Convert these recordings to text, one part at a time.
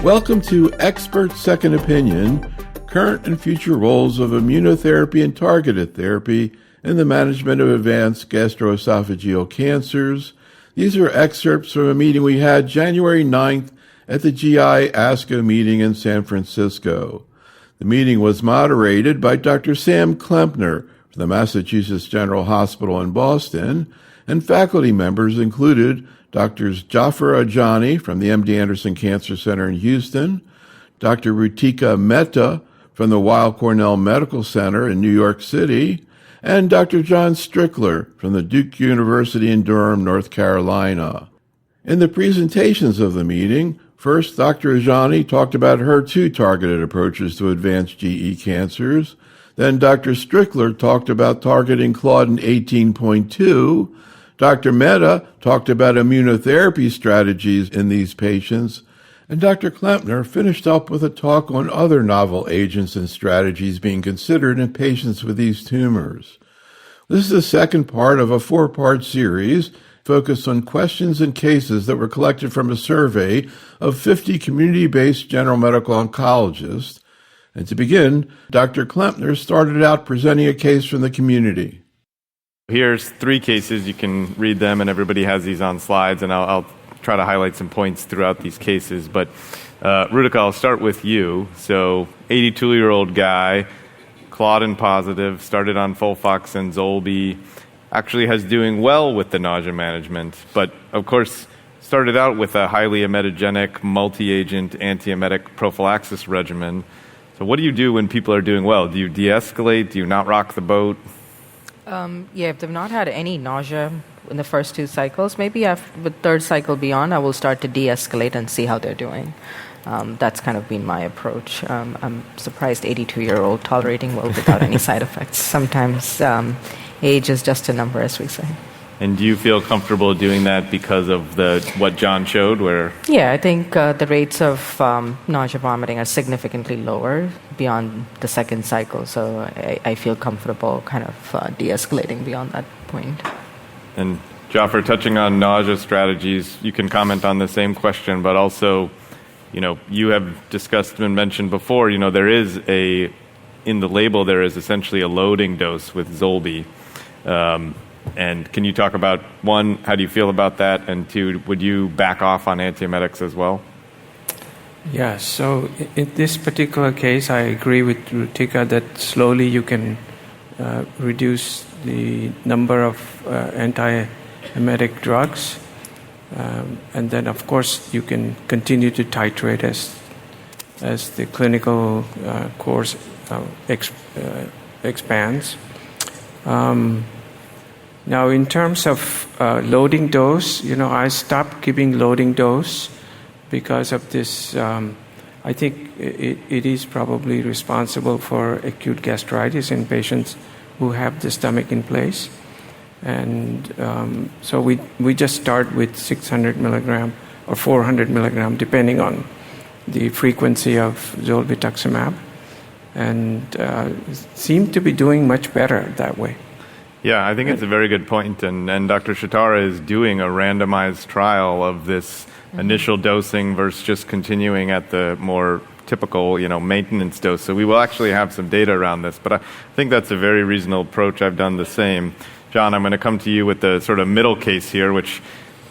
Welcome to Expert Second Opinion, Current and Future Roles of Immunotherapy and Targeted Therapy in the Management of Advanced Gastroesophageal Cancers. These are excerpts from a meeting we had January 9th at the GI ASCO meeting in San Francisco. The meeting was moderated by Dr. Sam Klempner from the Massachusetts General Hospital in Boston, and faculty members included Drs. Jaffer Ajani from the MD Anderson Cancer Center in Houston, Dr. Rutika Mehta from the Weill Cornell Medical Center in New York City, and Dr. John Strickler from the Duke University in Durham, North Carolina. In the presentations of the meeting, first, Dr. Ajani talked about HER2-targeted approaches to advanced GE cancers. Then Dr. Strickler talked about targeting Claudin 18.2. Dr. Mehta talked about immunotherapy strategies in these patients. And Dr. Klempner finished up with a talk on other novel agents and strategies being considered in patients with these tumors. This is the second part of a four-part series focused on questions and cases that were collected from a survey of 50 community-based general medical oncologists. And to begin, Dr. Klempner started out presenting a case from the community. Here's three cases. You can read them, and everybody has these on slides, and I'll try to highlight some points throughout these cases. But Rutika, I'll start with you. So 82-year-old guy, Claudin positive, started on Folfox and Zolbi, actually has doing well with the nausea management, but of course started out with a highly emetogenic, multi-agent antiemetic prophylaxis regimen. So what do you do when people are doing well? Do you de-escalate? Do you not rock the boat? If they've not had any nausea in the first two cycles, maybe with third cycle beyond, I will start to de-escalate and see how they're doing. That's kind of been my approach. I'm surprised 82-year-old tolerating well without any side effects. Sometimes age is just a number, as we say. And do you feel comfortable doing that because of what John showed? Yeah, I think the rates of nausea vomiting are significantly lower beyond the second cycle, so I feel comfortable kind of de-escalating beyond that point. And Jaffer, touching on nausea strategies, you can comment on the same question, but also, you have discussed and mentioned before, there is in the label, there is essentially a loading dose with Zolbi. And can you talk about, one, how do you feel about that? And two, would you back off on antiemetics as well? Yeah, so in this particular case, I agree with Rutika that slowly you can reduce the number of antiemetic drugs. And then, of course, you can continue to titrate as the clinical course expands. Now, in terms of loading dose, I stopped giving loading dose because of this. I think it is probably responsible for acute gastritis in patients who have the stomach in place. And so we just start with 600 milligram or 400 milligram, depending on the frequency of zolbituximab, and seem to be doing much better that way. Yeah, I think it's a very good point, and Dr. Shitara is doing a randomized trial of this initial dosing versus just continuing at the more typical, maintenance dose. So we will actually have some data around this, but I think that's a very reasonable approach. I've done the same. John, I'm going to come to you with the sort of middle case here, which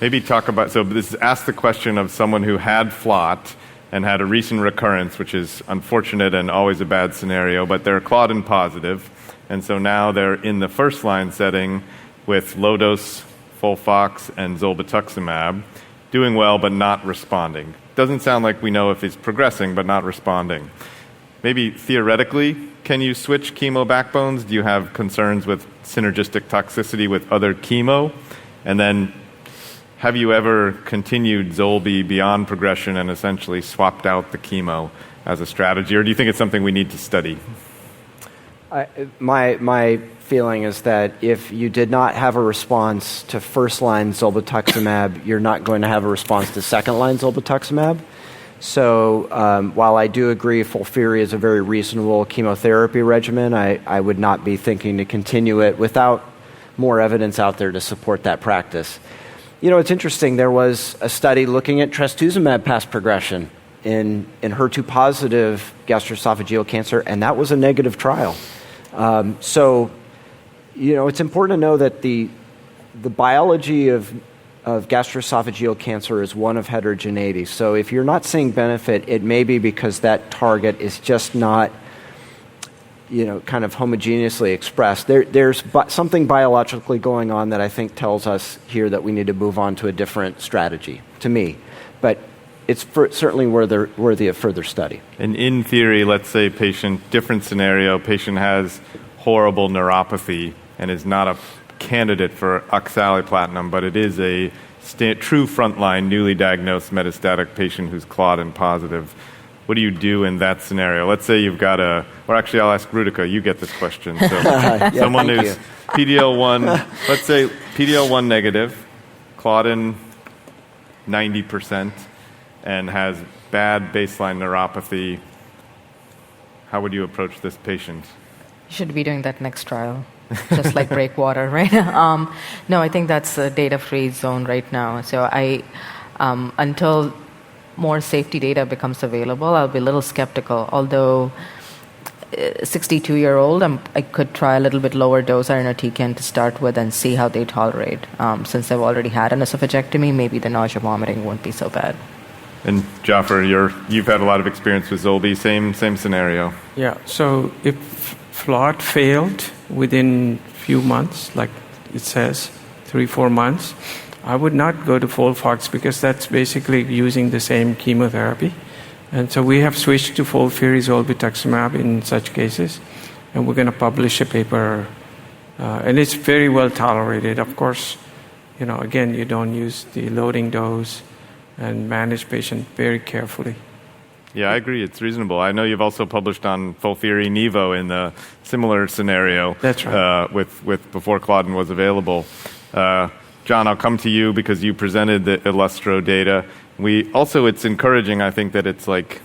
maybe talk about, so this is ask the question of someone who had FLOT and had a recent recurrence, which is unfortunate and always a bad scenario, but they're Claudin positive. And so now they're in the first-line setting with low-dose Folfox and zolbituximab, doing well but not responding. Doesn't sound like we know if he's progressing but not responding. Maybe theoretically, can you switch chemo backbones? Do you have concerns with synergistic toxicity with other chemo? And then have you ever continued Zolbi beyond progression and essentially swapped out the chemo as a strategy? Or do you think it's something we need to study? My feeling is that if you did not have a response to first-line zolbituximab, you're not going to have a response to second-line zolbituximab. So while I do agree FOLFIRI is a very reasonable chemotherapy regimen, I would not be thinking to continue it without more evidence out there to support that practice. It's interesting. There was a study looking at trastuzumab past progression in HER2 positive gastroesophageal cancer, and that was a negative trial. So, it's important to know that the biology of gastroesophageal cancer is one of heterogeneity. So if you're not seeing benefit, it may be because that target is just not, kind of homogeneously expressed. There's something biologically going on that I think tells us here that we need to move on to a different strategy, to me. But it's certainly worthy of further study. And in theory, let's say different scenario, patient has horrible neuropathy and is not a candidate for oxaliplatin, but it is a true frontline, newly diagnosed metastatic patient who's claudin positive. What do you do in that scenario? Let's say you've got or actually I'll ask Rutika, you get this question. So someone who's PD-L1, let's say PD-L1 negative, claudin 90%, and has bad baseline neuropathy. How would you approach this patient? You should be doing that next trial. Just like breakwater, right? No, I think that's a data-free zone right now. So until more safety data becomes available, I'll be a little skeptical. Although 62-year-old, I could try a little bit lower dose irinotecan to start with and see how they tolerate. Since they've already had an esophagectomy, maybe the nausea vomiting won't be so bad. And Jaffer, you've had a lot of experience with Zolbi, same scenario. Yeah, so if FLOT failed within few months, like it says, 3-4 months, I would not go to FOLFOX because that's basically using the same chemotherapy. And so we have switched to FOLFIRI-zolbetuximab in such cases, and we're going to publish a paper. And it's very well tolerated. Of course, again, you don't use the loading dose and manage patient very carefully. Yeah, I agree. It's reasonable. I know you've also published on FOLFIRI-Nivo in the similar scenario. That's right. With before claudin was available. John, I'll come to you because you presented the Illustro data. It's encouraging, I think, that it's like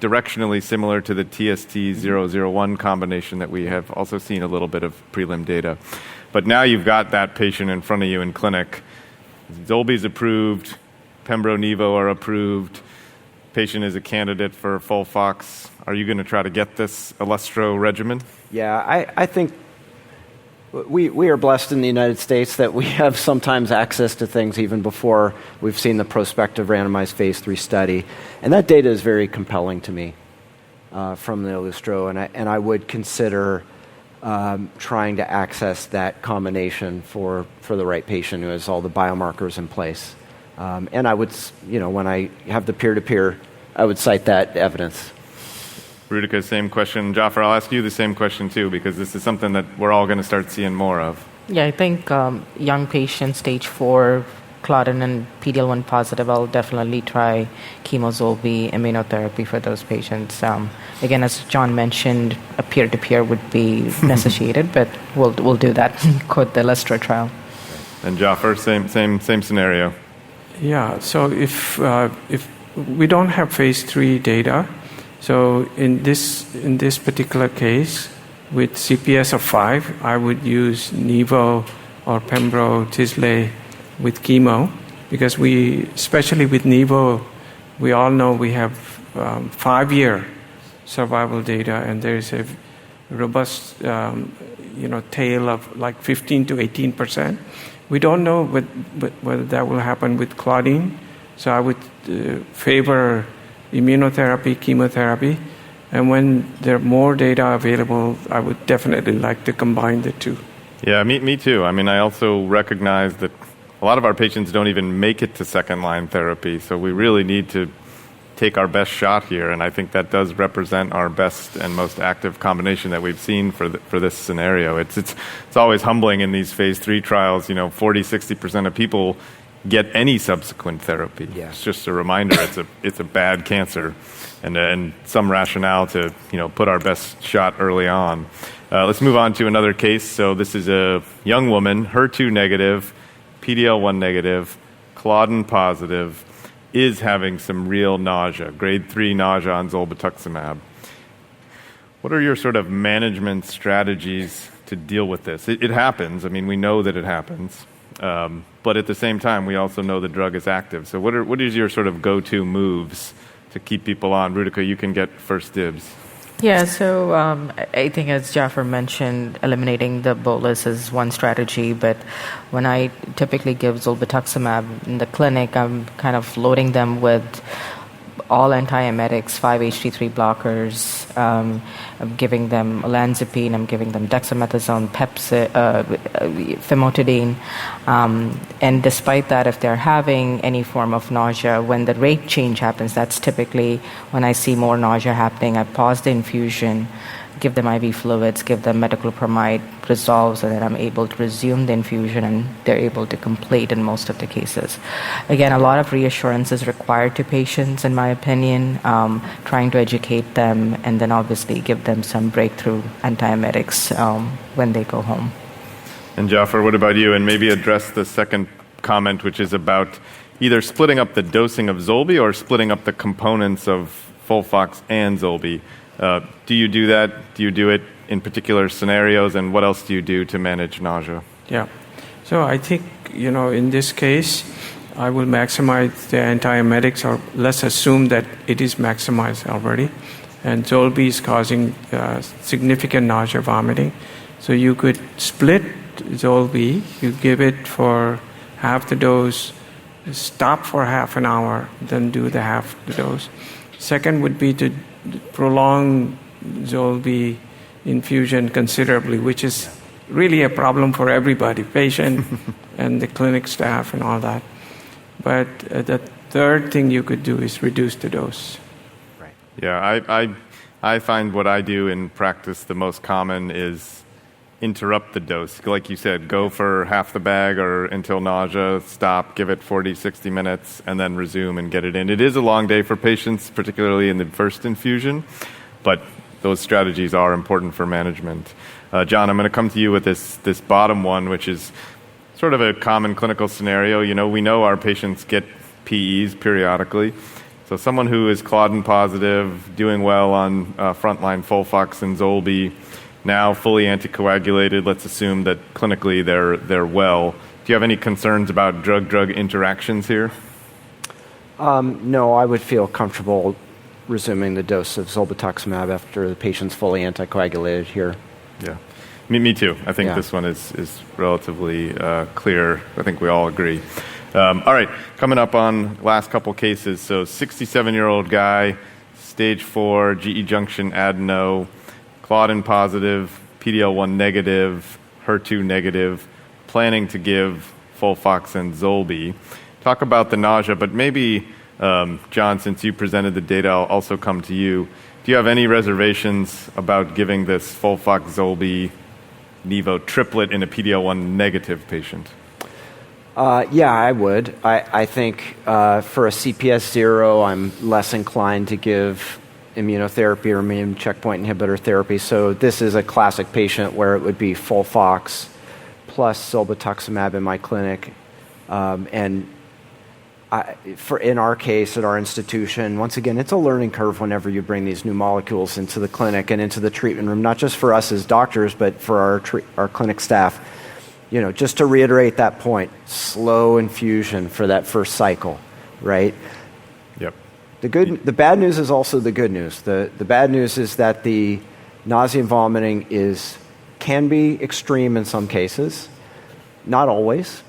directionally similar to the TST-001 combination that we have also seen a little bit of prelim data. But now you've got that patient in front of you in clinic. Zolbi's approved, Pembro-Nivo are approved, patient is a candidate for FOLFOX. Are you going to try to get this Illustro regimen? Yeah, I think we are blessed in the United States that we have sometimes access to things even before we've seen the prospective randomized phase 3 study. And that data is very compelling to me from the Illustro, and I would consider trying to access that combination for the right patient who has all the biomarkers in place. And I would, when I have the peer-to-peer, I would cite that evidence. Rutika, same question. Jaffer, I'll ask you the same question too, because this is something that we're all going to start seeing more of. Yeah, I think young patients, stage 4, claudin and PD-L1 positive, I'll definitely try chemo-Zolbi immunotherapy for those patients. Again, as John mentioned, a peer-to-peer would be necessitated, but we'll do that with the Illustro trial. And Jaffer, same scenario. Yeah, so if we don't have phase 3 data, so in this particular case, with CPS of 5, I would use Nivo or Pembro, Tisley with chemo, because especially with Nivo, we all know we have 5-year survival data, and there is a robust tail of like 15 to 18%. We don't know whether that will happen with claudin, so I would favor immunotherapy, chemotherapy, and when there are more data available, I would definitely like to combine the two. Yeah, me too. I mean, I also recognize that a lot of our patients don't even make it to second-line therapy, so we really need to take our best shot here, and I think that does represent our best and most active combination that we've seen for this scenario. It's always humbling in these phase 3 trials. 40-60% of people get any subsequent therapy. Yeah. It's just a reminder it's a bad cancer, and some rationale to put our best shot early on. Let's move on to another case. So this is a young woman, HER2 negative, PD-L1 negative, claudin positive, is having some real nausea, grade 3 nausea on zolbetuximab. What are your sort of management strategies to deal with this? It happens. I mean, we know that it happens. But at the same time, we also know the drug is active. So what is your sort of go-to moves keep people on. Rutika, you can get first dibs. Yeah, so I think as Jaffer mentioned, eliminating the bolus is one strategy, but when I typically give zolbetuximab in the clinic, I'm kind of loading them with all antiemetics, 5-HT3 blockers. I'm giving them olanzapine. I'm giving them dexamethasone, famotidine. And despite that, if they're having any form of nausea, when the rate change happens, that's typically when I see more nausea happening. I pause the infusion, give them IV fluids, give them metoclopramide, resolves, and then I'm able to resume the infusion, and they're able to complete in most of the cases. Again, a lot of reassurance is required to patients, in my opinion, trying to educate them, and then obviously give them some breakthrough antiemetics when they go home. And Jaffer, what about you? And maybe address the second comment, which is about either splitting up the dosing of Zolbi or splitting up the components of Folfox and Zolbi. Do you do that? Do you do it in particular scenarios? And what else do you do to manage nausea? Yeah. So I think, in this case, I will maximize the antiemetics, or let's assume that it is maximized already. And Zolbi is causing significant nausea, vomiting. So you could split Zolbi, you give it for half the dose, stop for half an hour, then do the half the dose. Second would be to prolong Zolbi infusion considerably, which is really a problem for everybody, patient and the clinic staff and all that. But the third thing you could do is reduce the dose. Right. Yeah, I find what I do in practice the most common is interrupt the dose. Like you said, go for half the bag or until nausea, stop, give it 40, 60 minutes, and then resume and get it in. It is a long day for patients, particularly in the first infusion, but those strategies are important for management. John, I'm going to come to you with this bottom one, which is sort of a common clinical scenario. We know our patients get PEs periodically. So someone who is Claudin positive, doing well on frontline Folfox and Zolbi, now fully anticoagulated, let's assume that clinically they're well. Do you have any concerns about drug-drug interactions here? No, I would feel comfortable resuming the dose of zolbetuximab after the patient's fully anticoagulated here. Yeah, me too. I think this one is relatively clear. I think we all agree. All right, coming up on last couple cases. So 67-year-old guy, stage 4, GE junction adeno, Claudin positive, PD-L1 negative, HER2 negative, planning to give Folfox and Zolbi. Talk about the nausea, but maybe, John, since you presented the data, I'll also come to you. Do you have any reservations about giving this Folfox, Zolbi, Nivo triplet in a PD-L1 negative patient? Yeah, I would. I think for a CPS 0, I'm less inclined to give immunotherapy or immune checkpoint inhibitor therapy. So this is a classic patient where it would be Folfox plus zolbetuximab in my clinic. In our case, at our institution, once again, it's a learning curve whenever you bring these new molecules into the clinic and into the treatment room, not just for us as doctors, but for our clinic staff. Just to reiterate that point, slow infusion for that first cycle, right? Yep. The bad news is also the good news. The bad news is that the nausea and vomiting can be extreme in some cases, not always.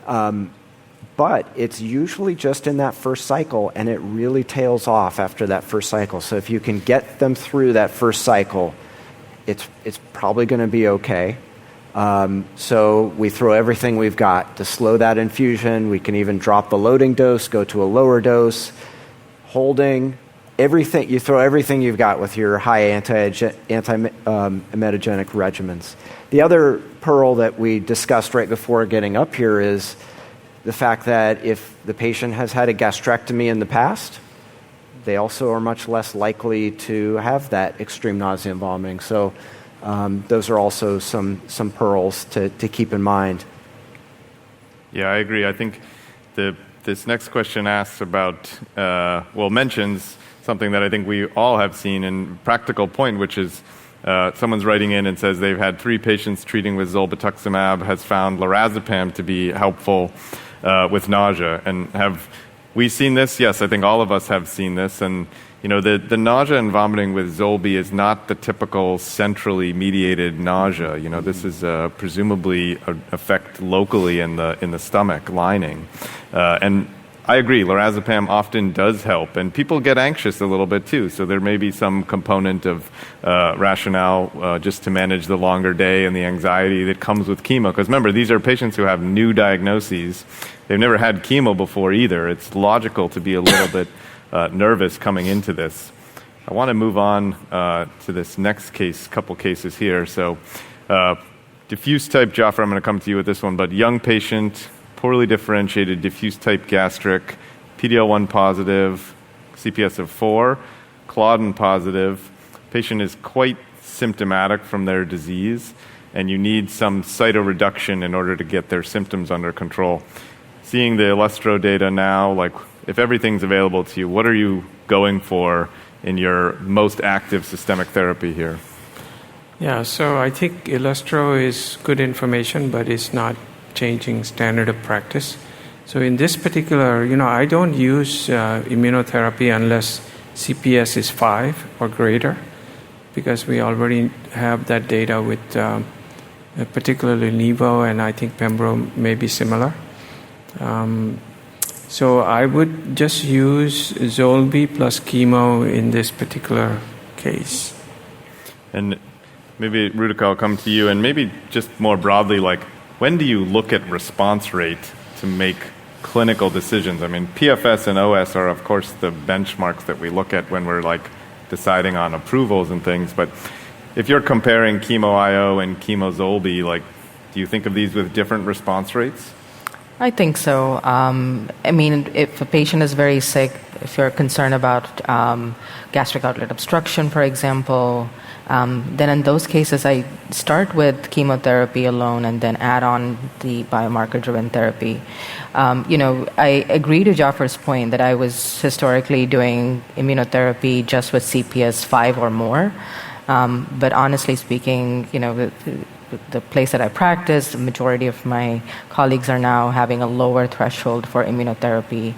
But it's usually just in that first cycle, and it really tails off after that first cycle. So if you can get them through that first cycle, it's probably going to be okay. So we throw everything we've got to slow that infusion. We can even drop the loading dose, go to a lower dose, holding everything. You throw everything you've got with your high anti-emetogenic regimens. The other pearl that we discussed right before getting up here is the fact that if the patient has had a gastrectomy in the past, they also are much less likely to have that extreme nausea and vomiting. So those are also some pearls to keep in mind. Yeah, I agree. I think this next question asks about, mentions something that I think we all have seen in practical point, which is someone's writing in and says they've had 3 patients treating with zolbetuximab, has found lorazepam to be helpful with nausea, and have we've seen this. Yes, I think all of us have seen this. And, the nausea and vomiting with Zolbi is not the typical centrally mediated nausea. This is presumably an effect locally in the stomach lining. And I agree, lorazepam often does help, and people get anxious a little bit too, so there may be some component of rationale just to manage the longer day and the anxiety that comes with chemo. Because remember, these are patients who have new diagnoses. They've never had chemo before either. It's logical to be a little bit nervous coming into this. I want to move on to this next case, couple cases here. So diffuse type, Jaffer, I'm going to come to you with this one, but young patient, poorly differentiated diffuse type gastric, PD-L1 positive, CPS of 4, Claudin positive. Patient is quite symptomatic from their disease, and you need some cytoreduction in order to get their symptoms under control. Seeing the Elestro data now, like if everything's available to you, what are you going for in your most active systemic therapy here? Yeah, so I think Elestro is good information, but it's not changing standard of practice. So in this particular, I don't use immunotherapy unless CPS is 5 or greater, because we already have that data with particularly Nivo, and I think Pembro may be similar. So I would just use Zolbi plus chemo in this particular case. And maybe, Rutika, I'll come to you, and maybe just more broadly, like, when do you look at response rate to make clinical decisions? I mean, PFS and OS are, of course, the benchmarks that we look at when we're deciding on approvals and things. But if you're comparing chemo IO and chemo Zolbi, do you think of these with different response rates? I think so. If a patient is very sick, if you're concerned about gastric outlet obstruction, for example, then in those cases, I start with chemotherapy alone and then add on the biomarker-driven therapy. I agree to Jaffer's point that I was historically doing immunotherapy just with CPS 5 or more. But honestly speaking, the place that I practice, the majority of my colleagues are now having a lower threshold for immunotherapy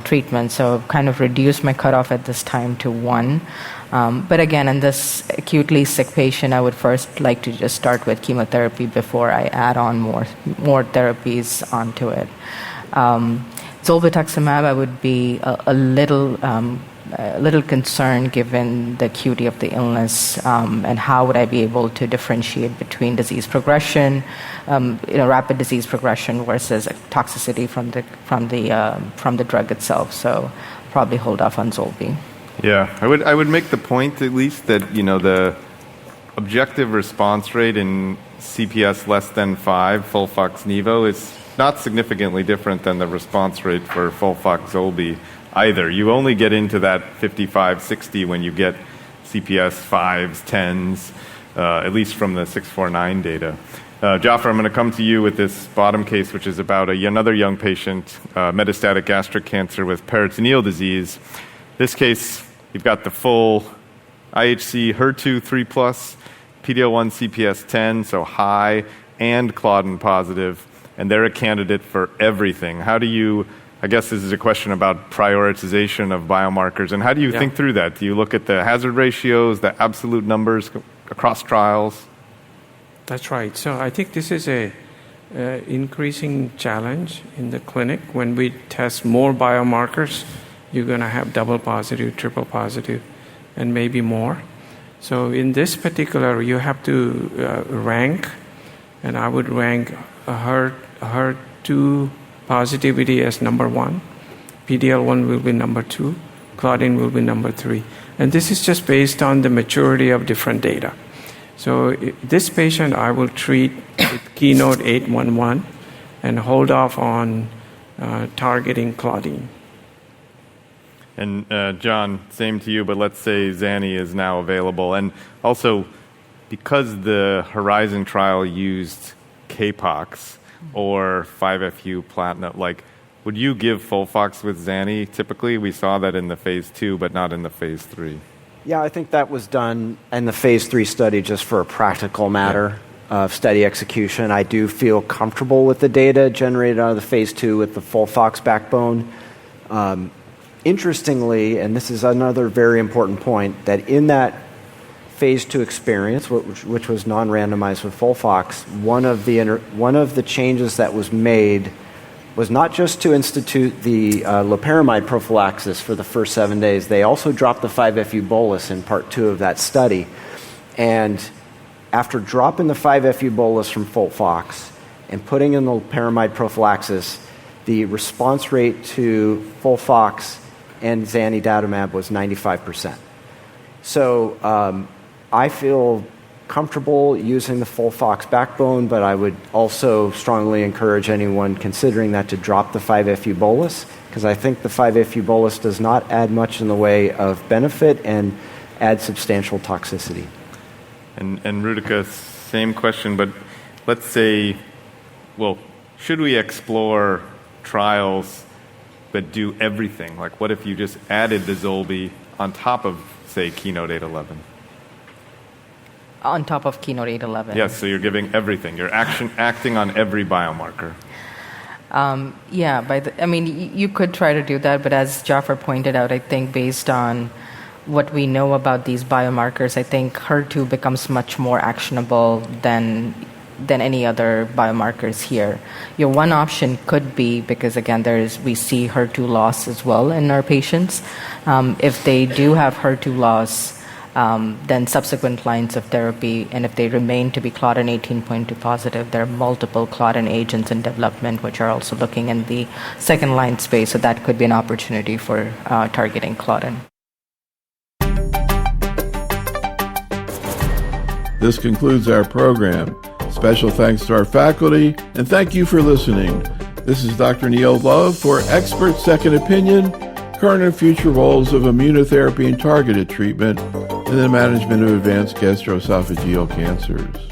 treatment. So I've kind of reduced my cutoff at this time to 1. But again, in this acutely sick patient, I would first like to just start with chemotherapy before I add on more therapies onto it. Zolbetuximab, I would be a little concerned given the acuity of the illness, and how would I be able to differentiate between disease progression, rapid disease progression versus toxicity from the drug itself. So probably hold off on Zolbi. Yeah, I would make the point at least that the objective response rate in CPS less than 5 FOLFOX Nivo is not significantly different than the response rate for FOLFOX Zolbi either. You only get into that 55-60 when you get CPS 5s, 10s, at least from the 649 data. Jaffer, I'm going to come to you with this bottom case, which is about another young patient, metastatic gastric cancer with peritoneal disease. This case, you've got the full IHC HER2 3+, PD-L1 CPS 10, so high, and Claudin positive, and they're a candidate for everything. How do you, I guess this is a question about prioritization of biomarkers, and how do you think through that? Do you look at the hazard ratios, the absolute numbers across trials? That's right. So I think this is a increasing challenge in the clinic. When we test more biomarkers, you're going to have double positive, triple positive, and maybe more. So in this particular, you have to rank, and I would rank HER2 positivity as number 1, PD-L1 will be number 2, Claudin will be number 3. And this is just based on the maturity of different data. So this patient I will treat with Keynote 811 and hold off on targeting Claudin. And John, same to you, but let's say Zani is now available. And also, because the Horizon trial used Capox or 5-FU platinum, would you give FOLFOX with Zani typically? We saw that in the phase 2, but not in the phase 3. Yeah, I think that was done in the phase 3 study just for a practical matter of study execution. I do feel comfortable with the data generated out of the phase 2 with the FOLFOX backbone. Interestingly, and this is another very important point, that in that phase 2 experience, which was non-randomized with FOLFOX, one of the changes that was made was not just to institute the loperamide prophylaxis for the first 7 days. They also dropped the 5-FU bolus in part 2 of that study. And after dropping the 5-FU bolus from FOLFOX and putting in the loperamide prophylaxis, the response rate to FOLFOX and zanidatamab was 95%. So I feel comfortable using the FOLFOX backbone, but I would also strongly encourage anyone considering that to drop the 5-FU bolus, because I think the 5-FU bolus does not add much in the way of benefit and adds substantial toxicity. And Rutika, same question, but let's say, well, should we explore trials that do everything? Like, what if you just added the Zolbi on top of, say, Keynote 811? On top of Keynote 811? Yes, so you're giving everything. You're acting on every biomarker. You could try to do that, but as Jaffer pointed out, I think based on what we know about these biomarkers, I think HER2 becomes much more actionable than any other biomarkers here. Your one option could be, because again, we see HER2 loss as well in our patients. If they do have HER2 loss, then subsequent lines of therapy, and if they remain to be Claudin 18.2 positive, there are multiple Claudin agents in development which are also looking in the second line space, so that could be an opportunity for targeting Claudin. This concludes our program. Special thanks to our faculty, and thank you for listening. This is Dr. Neil Love for Expert Second Opinion, Current and Future Roles of Immunotherapy and Targeted Treatment in the Management of Advanced Gastroesophageal Cancers.